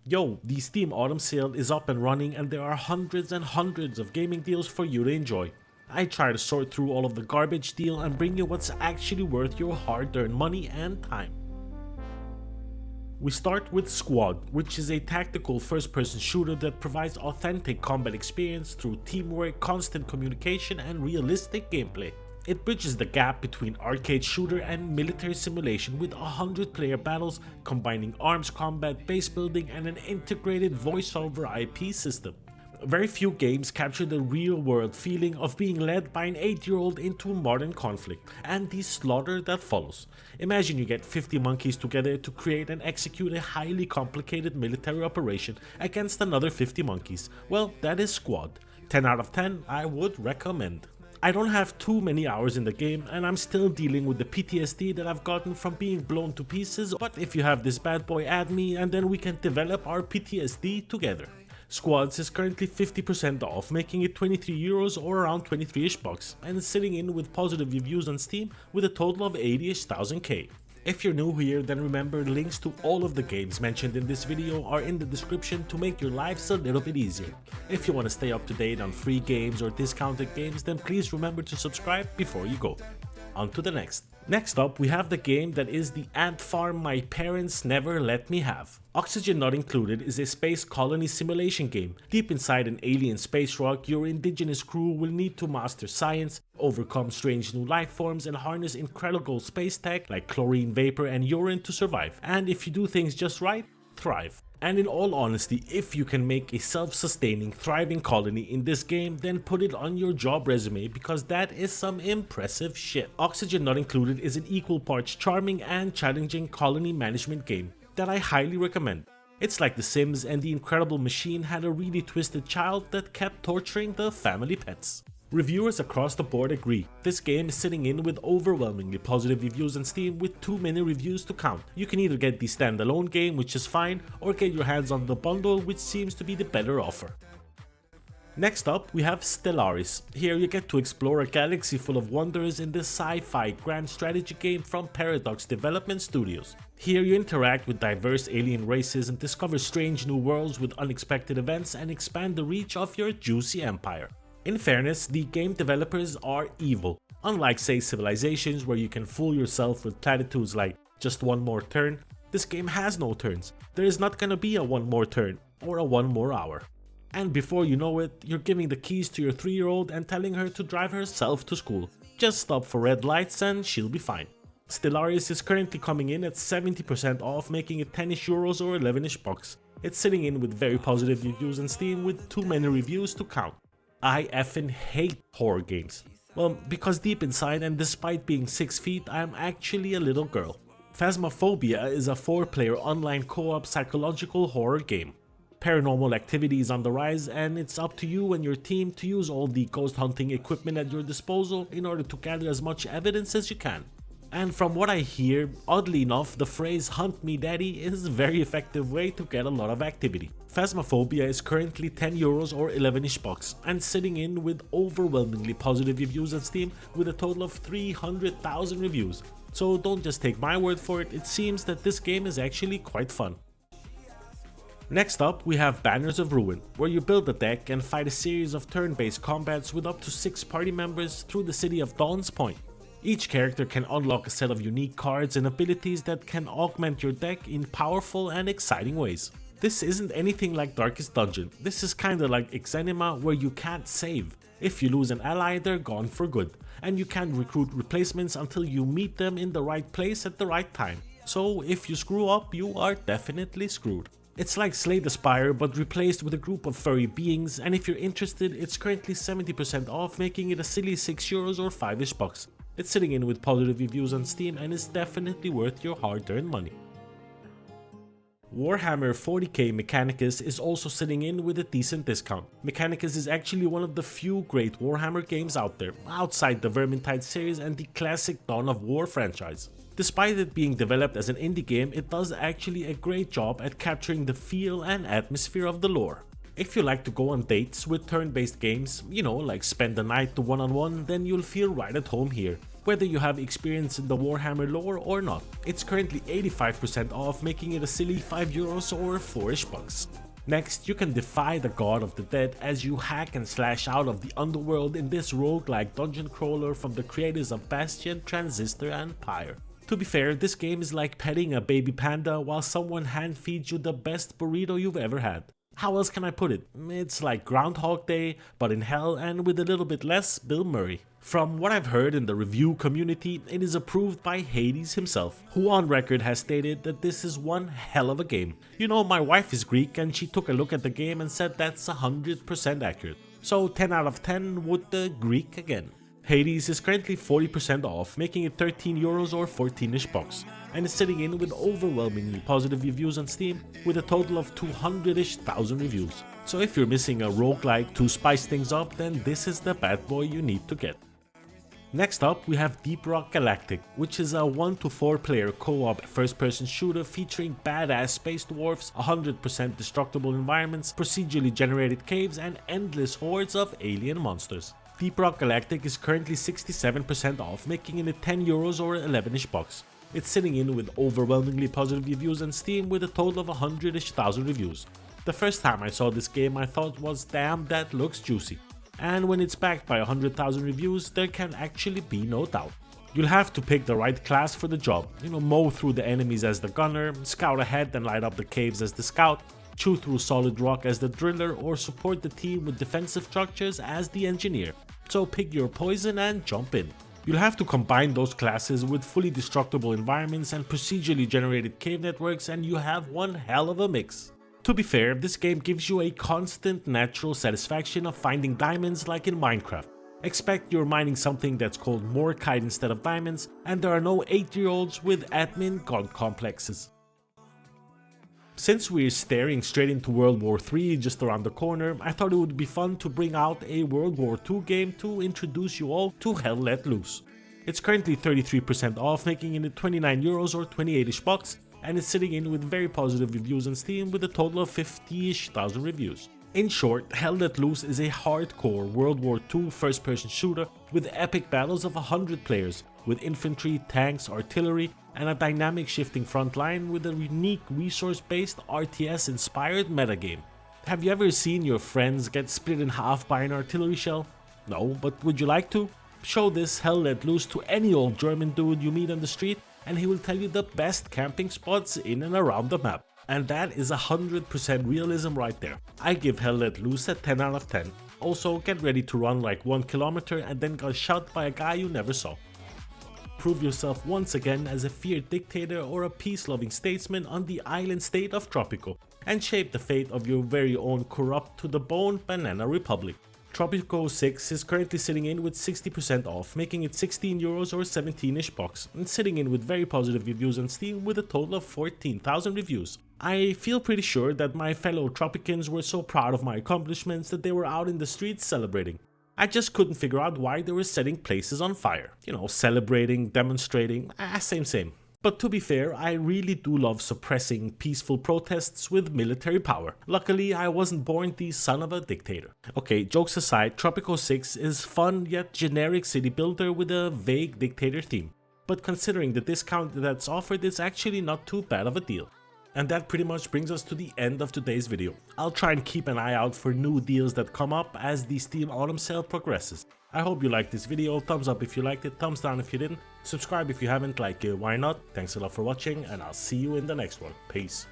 Yo, the Steam Autumn Sale is up and running and there are hundreds and hundreds of gaming deals for you to enjoy. I try to sort through all of the garbage deal and bring you what's actually worth your hard-earned money and time. We start with Squad, which is a tactical first-person shooter that provides authentic combat experience through teamwork, constant communication, and realistic gameplay. It bridges the gap between arcade shooter and military simulation with 100-player battles combining arms combat, base building, and an integrated voice-over IP system. Very few games capture the real-world feeling of being led by an 8-year-old into a modern conflict and the slaughter that follows. Imagine you get 50 monkeys together to create and execute a highly complicated military operation against another 50 monkeys. Well, that is Squad. 10 out of 10, I would recommend. I don't have too many hours in the game and I'm still dealing with the PTSD that I've gotten from being blown to pieces, but if you have this bad boy, add me and then we can develop our PTSD together. Squads is currently 50% off, making it €23 or around 23ish bucks, and is sitting in with positive reviews on Steam with a total of 80ish thousand K. If you're new here, then remember links to all of the games mentioned in this video are in the description to make your lives a little bit easier. If you want to stay up to date on free games or discounted games, then please remember to subscribe before you go. On to the next. Next up, we have the game that is the ant farm my parents never let me have. Oxygen Not Included is a space colony simulation game. Deep inside an alien space rock, your indigenous crew will need to master science, overcome strange new life forms, and harness incredible space tech like chlorine vapor and urine to survive. And if you do things just right, thrive. And in all honesty, if you can make a self-sustaining, thriving colony in this game, then put it on your job resume because that is some impressive shit. Oxygen Not Included is an equal parts charming and challenging colony management game that I highly recommend. It's like The Sims and the Incredible Machine had a really twisted child that kept torturing the family pets. Reviewers across the board agree. This game is sitting in with overwhelmingly positive reviews on Steam with too many reviews to count. You can either get the standalone game, which is fine, or get your hands on the bundle, which seems to be the better offer. Next up, we have Stellaris. Here you get to explore a galaxy full of wonders in this sci-fi grand strategy game from Paradox Development Studios. Here you interact with diverse alien races and discover strange new worlds with unexpected events and expand the reach of your juicy empire. In fairness, the game developers are evil. Unlike say Civilizations where you can fool yourself with platitudes like just one more turn, this game has no turns. There is not gonna be a one more turn or a one more hour. And before you know it, you're giving the keys to your 3-year-old and telling her to drive herself to school. Just stop for red lights and she'll be fine. Stellaris is currently coming in at 70% off, making it 10ish euros or 11ish bucks. It's sitting in with very positive reviews on Steam with too many reviews to count. I effing hate horror games. Well, because deep inside and despite being 6 feet, I am actually a little girl. Phasmophobia is a 4-player online co-op psychological horror game. Paranormal activity is on the rise and it's up to you and your team to use all the ghost hunting equipment at your disposal in order to gather as much evidence as you can. And from what I hear, oddly enough, the phrase "hunt me daddy" is a very effective way to get a lot of activity. Phasmophobia is currently 10 euros or 11ish bucks and sitting in with overwhelmingly positive reviews on Steam with a total of 300,000 reviews. So don't just take my word for it, it seems that this game is actually quite fun. Next up, we have Banners of Ruin, where you build a deck and fight a series of turn-based combats with up to 6 party members through the city of Dawn's Point. Each character can unlock a set of unique cards and abilities that can augment your deck in powerful and exciting ways. This isn't anything like Darkest Dungeon, this is kinda like Xenema where you can't save. If you lose an ally, they're gone for good, and you can't recruit replacements until you meet them in the right place at the right time. So if you screw up, you are definitely screwed. It's like Slay the Spire but replaced with a group of furry beings, and if you're interested, it's currently 70% off, making it a silly 6 euros or 5ish bucks. It's sitting in with positive reviews on Steam and is definitely worth your hard-earned money. Warhammer 40k Mechanicus is also sitting in with a decent discount. Mechanicus is actually one of the few great Warhammer games out there, outside the Vermintide series and the classic Dawn of War franchise. Despite it being developed as an indie game, it does actually a great job at capturing the feel and atmosphere of the lore. If you like to go on dates with turn-based games, like spend the night to one-on-one, then you'll feel right at home here. whether you have experience in the Warhammer lore or not. It's currently 85% off, making it a silly €5 or 4-ish bucks. Next, you can defy the god of the dead as you hack and slash out of the underworld in this roguelike dungeon crawler from the creators of Bastion, Transistor and Pyre. To be fair, this game is like petting a baby panda while someone hand feeds you the best burrito you've ever had. How else can I put it? It's like Groundhog Day, but in hell and with a little bit less Bill Murray. From what I've heard in the review community, it is approved by Hades himself, who on record has stated that this is one hell of a game. You know, my wife is Greek and she took a look at the game and said that's 100% accurate. So 10 out of 10 with the Greek again. Hades is currently 40% off, making it €13 or 14-ish bucks, and is sitting in with overwhelmingly positive reviews on Steam with a total of 200-ish thousand reviews. So if you're missing a roguelike to spice things up, then this is the bad boy you need to get. Next up, we have Deep Rock Galactic, which is a 1 to 4 player co-op first-person shooter featuring badass space dwarfs, 100% destructible environments, procedurally generated caves, and endless hordes of alien monsters. Deep Rock Galactic is currently 67% off, making it €10 or 11-ish bucks. It's sitting in with overwhelmingly positive reviews on Steam with a total of 100-ish thousand reviews. The first time I saw this game I thought was damn, that looks juicy. And when it's backed by 100,000 reviews, there can actually be no doubt. You'll have to pick the right class for the job, mow through the enemies as the gunner, scout ahead and light up the caves as the scout, chew through solid rock as the driller, or support the team with defensive structures as the engineer. So pick your poison and jump in. You'll have to combine those classes with fully destructible environments and procedurally generated cave networks, and you have one hell of a mix. To be fair, this game gives you a constant natural satisfaction of finding diamonds like in Minecraft. Expect you're mining something that's called Morkite instead of diamonds, and there are no 8-year-olds with admin god complexes. Since we're staring straight into World War III just around the corner, I thought it would be fun to bring out a World War II game to introduce you all to Hell Let Loose. It's currently 33% off, making it €29 or 28-ish bucks, and it's sitting in with very positive reviews on Steam with a total of 50-ish thousand reviews. In short, Hell Let Loose is a hardcore World War II first-person shooter with epic battles of 100 players, with infantry, tanks, artillery, and a dynamic shifting front line with a unique resource-based RTS-inspired metagame. Have you ever seen your friends get split in half by an artillery shell? No, but would you like to? Show this Hell Let Loose to any old German dude you meet on the street and he will tell you the best camping spots in and around the map. And that is 100% realism right there. I give Hell Let Loose a 10 out of 10. Also, get ready to run like 1 kilometer and then get shot by a guy you never saw. Prove yourself once again as a feared dictator or a peace-loving statesman on the island state of Tropico, and shape the fate of your very own corrupt to the bone banana republic. Tropico 6 is currently sitting in with 60% off, making it €16 or 17-ish bucks, and sitting in with very positive reviews on Steam with a total of 14,000 reviews. I feel pretty sure that my fellow Tropicans were so proud of my accomplishments that they were out in the streets celebrating. I just couldn't figure out why they were setting places on fire. Celebrating, demonstrating, same. But to be fair, I really do love suppressing peaceful protests with military power. Luckily, I wasn't born the son of a dictator. Okay, jokes aside, Tropico 6 is fun yet generic city builder with a vague dictator theme. But considering the discount that's offered, it's actually not too bad of a deal. And that pretty much brings us to the end of today's video. I'll try and keep an eye out for new deals that come up as the Steam Autumn Sale progresses. I hope you liked this video, thumbs up if you liked it, thumbs down if you didn't, subscribe if you haven't, why not, thanks a lot for watching, and I'll see you in the next one, peace.